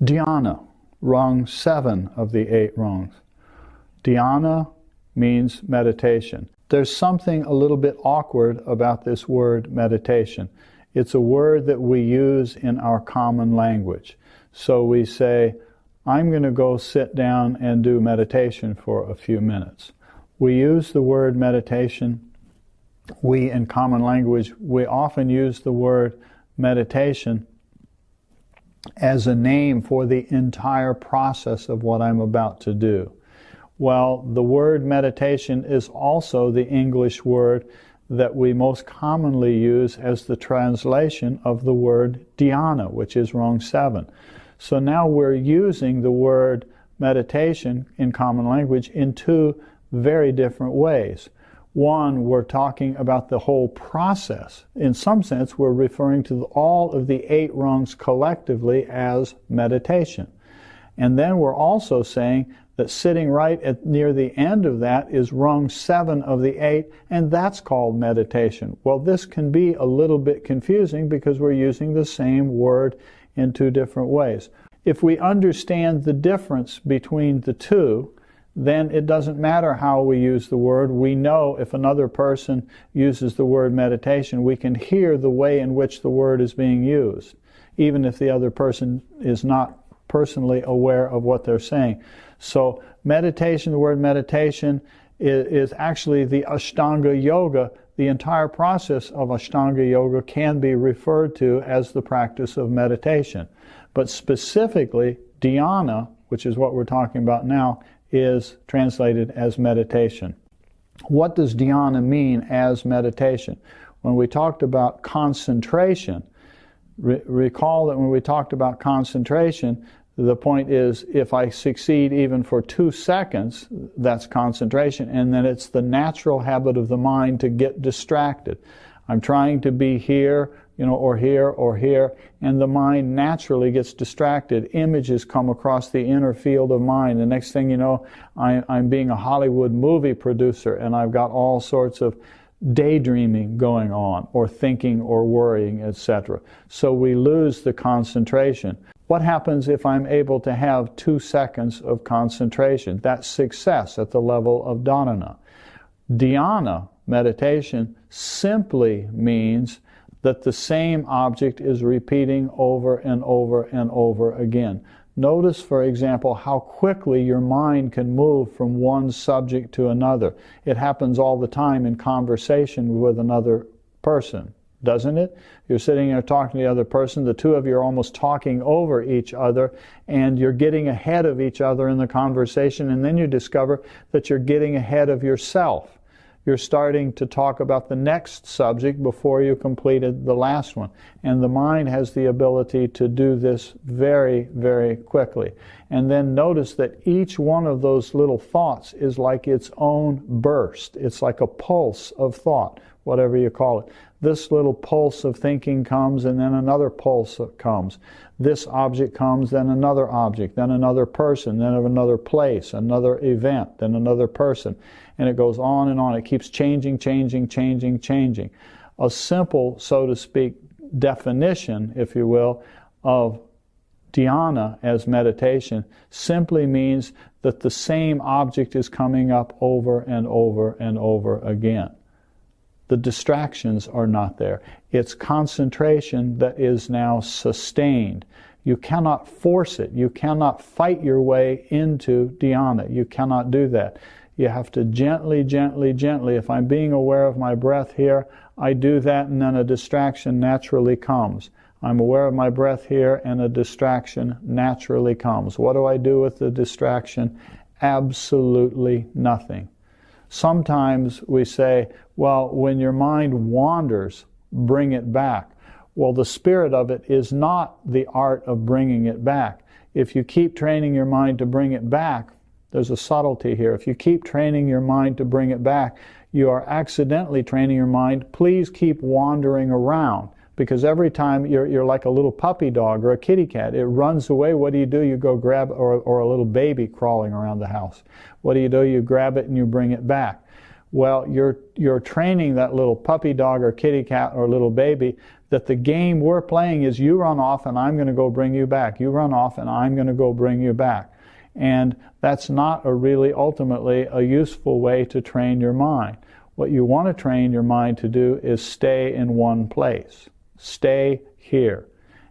Dhyana, rung 7 of the 8 rungs. Dhyana means meditation. There's something a little bit awkward about this word meditation. It's a word that we use in our common language. So we say, I'm going to go sit down and do meditation for a few minutes. We use the word meditation. We, in common language, we often use the word meditation as a name for the entire process of what I'm about to do. Well, the word meditation is also the English word that we most commonly use as the translation of the word dhyana, which is rung 7. So now we're using the word meditation in common language in 2 very different ways. One, we're talking about the whole process. In some sense, we're referring to all of the 8 rungs collectively as meditation. And then we're also saying that sitting right near the end of that is rung 7 of the 8, and that's called meditation. Well, this can be a little bit confusing because we're using the same word in 2 different ways. If we understand the difference between the 2, then it doesn't matter how we use the word. We know if another person uses the word meditation, we can hear the way in which the word is being used, even if the other person is not personally aware of what they're saying. So meditation, the word meditation, is actually the Ashtanga Yoga. The entire process of Ashtanga Yoga can be referred to as the practice of meditation. But specifically, dhyana, which is what we're talking about now, is translated as meditation. What does dhyana mean as meditation? When we talked about concentration, recall that when we talked about concentration, the point is if I succeed even for 2 seconds, that's concentration, and then it's the natural habit of the mind to get distracted. I'm trying to be here, or here, or here, and the mind naturally gets distracted. Images come across the inner field of mind. The next thing you know, I'm being a Hollywood movie producer, and I've got all sorts of daydreaming going on, or thinking, or worrying, etc. So we lose the concentration. What happens if I'm able to have 2 seconds of concentration? That's success at the level of dhyana. Dhyana, meditation, simply means that the same object is repeating over and over and over again. Notice, for example, how quickly your mind can move from one subject to another. It happens all the time in conversation with another person, doesn't it? You're sitting there talking to the other person, the 2 of you are almost talking over each other, and you're getting ahead of each other in the conversation, and then you discover that you're getting ahead of yourself. You're starting to talk about the next subject before you completed the last one. And the mind has the ability to do this very, very quickly. And then notice that each one of those little thoughts is like its own burst. It's like a pulse of thought, whatever you call it. This little pulse of thinking comes, and then another pulse comes. This object comes, then another object, then another person, then another place, another event, then another person. And it goes on and on. It keeps changing, changing, changing, changing. A simple, so to speak, definition, if you will, of dhyana as meditation simply means that the same object is coming up over and over and over again. The distractions are not there. It's concentration that is now sustained. You cannot force it. You cannot fight your way into dhyana. You cannot do that. You have to gently, gently, gently. If I'm being aware of my breath here, I do that, and then a distraction naturally comes. I'm aware of my breath here, and a distraction naturally comes. What do I do with the distraction? Absolutely nothing. Sometimes we say, well, when your mind wanders, bring it back. Well, the spirit of it is not the art of bringing it back. If you keep training your mind to bring it back, there's a subtlety here. If you keep training your mind to bring it back, you are accidentally training your mind, please keep wandering around. Because every time you're like a little puppy dog or a kitty cat, it runs away. What do? You go grab, or a little baby crawling around the house. What do? You grab it and you bring it back. Well, you're training that little puppy dog or kitty cat or little baby that the game we're playing is you run off and I'm going to go bring you back. You run off and I'm going to go bring you back. And that's not ultimately a useful way to train your mind. What you want to train your mind to do is stay in one place. Stay here.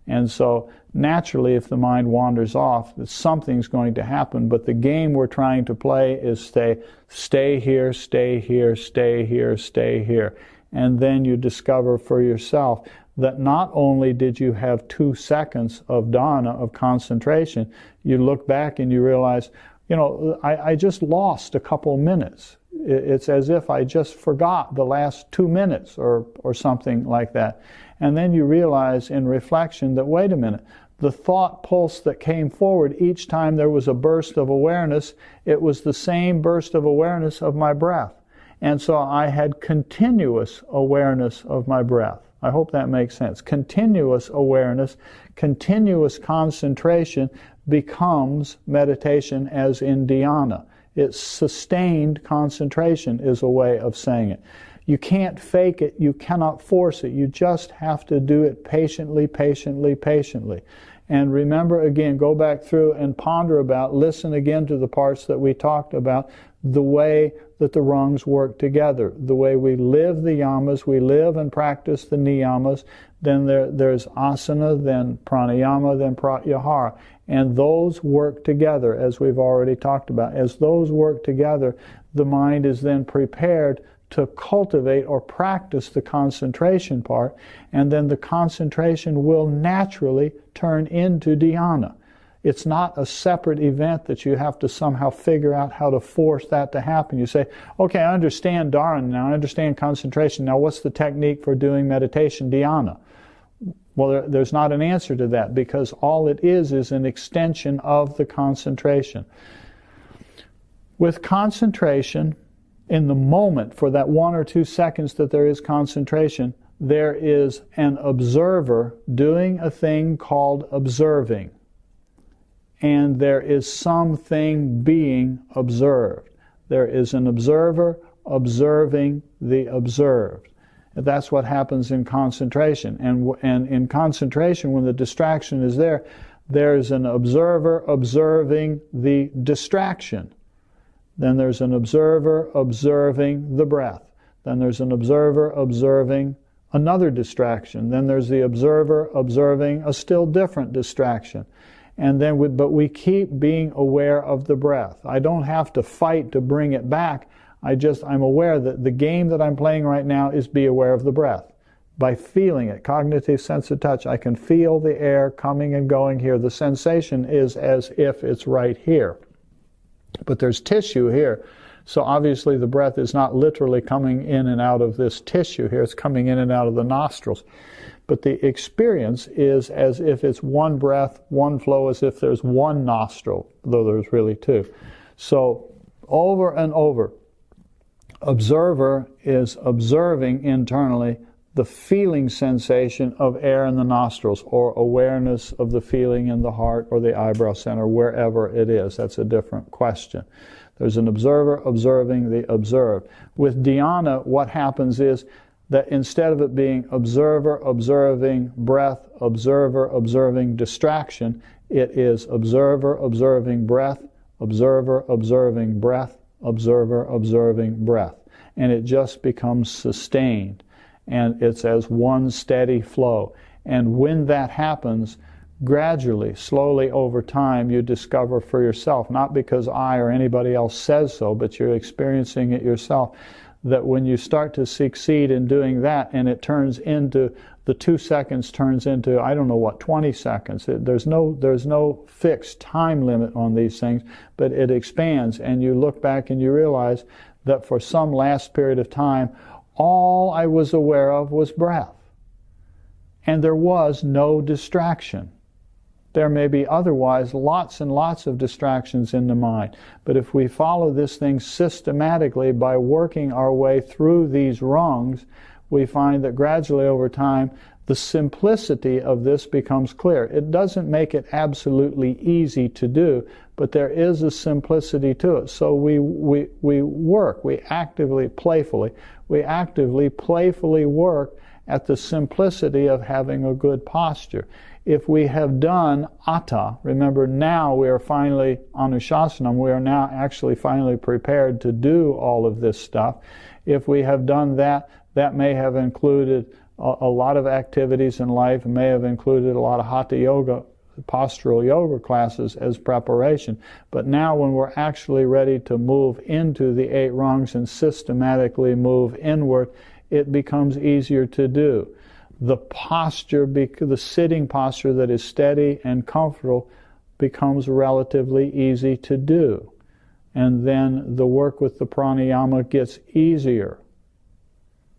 And so naturally, if the mind wanders off, something's going to happen, but the game we're trying to play is stay here, stay here, stay here, stay here. And then you discover for yourself that not only did you have 2 seconds of dhyana, of concentration, you look back and you realize, I just lost a couple minutes. It's as if I just forgot the last 2 minutes or something like that. And then you realize in reflection that, wait a minute, the thought pulse that came forward each time there was a burst of awareness, it was the same burst of awareness of my breath. And so I had continuous awareness of my breath. I hope that makes sense. Continuous awareness, continuous concentration becomes meditation, as in dhyana. It's sustained concentration is a way of saying it. You can't fake it. You cannot force it. You just have to do it patiently, patiently, patiently. And remember, again, go back through and ponder about, listen again to the parts that we talked about, the way that the rungs work together, the way we live the yamas, we live and practice the niyamas, then there's asana, then pranayama, then pratyahara. And those work together, as we've already talked about. As those work together, the mind is then prepared to cultivate or practice the concentration part, and then the concentration will naturally turn into dhyana. It's not a separate event that you have to somehow figure out how to force that to happen. You say, okay, I understand dharana now, I understand concentration. Now what's the technique for doing meditation, dhyana? Well, there's not an answer to that, because all it is an extension of the concentration. With concentration, in the moment, for that 1 or 2 seconds that there is concentration, there is an observer doing a thing called observing. And there is something being observed. There is an observer observing the observed. That's what happens in concentration. And in concentration, when the distraction is there, there's an observer observing the distraction. Then there's an observer observing the breath. Then there's an observer observing another distraction. Then there's the observer observing a still different distraction. And then but we keep being aware of the breath. I don't have to fight to bring it back. I'm aware that the game that I'm playing right now is be aware of the breath. By feeling it, cognitive sense of touch, I can feel the air coming and going here. The sensation is as if it's right here. But there's tissue here. So obviously the breath is not literally coming in and out of this tissue here. It's coming in and out of the nostrils. But the experience is as if it's one breath, one flow, as if there's one nostril, though there's really 2. So over and over, observer is observing internally the feeling sensation of air in the nostrils, or awareness of the feeling in the heart or the eyebrow center, wherever it is. That's a different question. There's an observer observing the observed. With dhyana, what happens is that instead of it being observer observing breath, observer observing distraction, it is observer observing breath, observer observing breath, observer observing breath. And it just becomes sustained. And it's as one steady flow. And when that happens, gradually, slowly over time, you discover for yourself, not because I or anybody else says so, but you're experiencing it yourself, that when you start to succeed in doing that, and it turns into, the 2 seconds turns into, 20 seconds. There's no fixed time limit on these things, but it expands, and you look back and you realize that for some last period of time, all I was aware of was breath. And there was no distraction. There may be otherwise lots and lots of distractions in the mind. But if we follow this thing systematically by working our way through these rungs, we find that gradually over time, the simplicity of this becomes clear. It doesn't make it absolutely easy to do, but there is a simplicity to it. So we actively, playfully work at the simplicity of having a good posture. If we have done Atta, remember now we are finally, Anushasanam, we are now actually finally prepared to do all of this stuff. If we have done that, that may have included a lot of activities in life, may have included a lot of Hatha Yoga, postural yoga classes as preparation. But now when we're actually ready to move into the 8 rungs and systematically move inward, it becomes easier to do. The posture, the sitting posture that is steady and comfortable, becomes relatively easy to do. And then the work with the pranayama gets easier.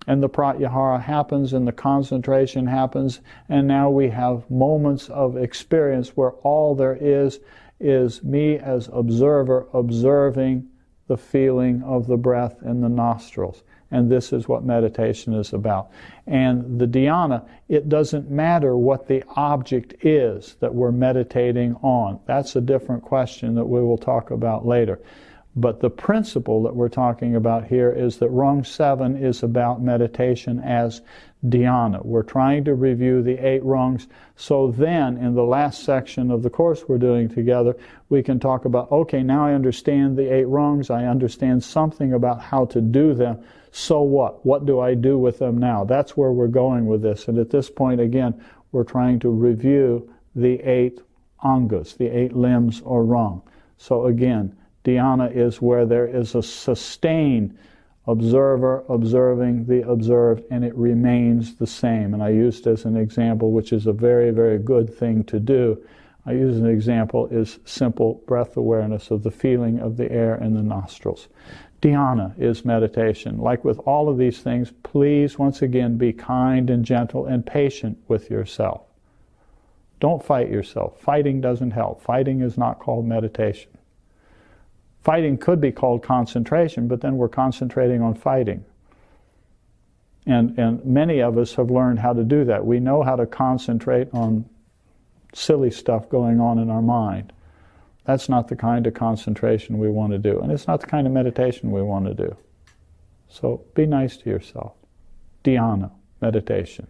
And the pratyahara happens and the concentration happens, and now we have moments of experience where all there is me as observer observing the feeling of the breath in the nostrils. And this is what meditation is about. And the dhyana, it doesn't matter what the object is that we're meditating on. That's a different question that we will talk about later. But the principle that we're talking about here is that Rung 7 is about meditation as dhyana. We're trying to review the 8 rungs, so then in the last section of the course we're doing together, we can talk about, okay, now I understand the 8 rungs, I understand something about how to do them, so what? What do I do with them now? That's where we're going with this. And at this point, again, we're trying to review the 8 angas, the 8 limbs or rung. So again, dhyana is where there is a sustained observer observing the observed, and it remains the same. And I used as an example, which is a very, very good thing to do, I use an example is simple breath awareness of the feeling of the air in the nostrils. Dhyana is meditation. Like with all of these things, please once again be kind and gentle and patient with yourself. Don't fight yourself. Fighting doesn't help. Fighting is not called meditation. Fighting could be called concentration, but then we're concentrating on fighting. And many of us have learned how to do that. We know how to concentrate on silly stuff going on in our mind. That's not the kind of concentration we want to do. And it's not the kind of meditation we want to do. So be nice to yourself. Dhyana, meditation.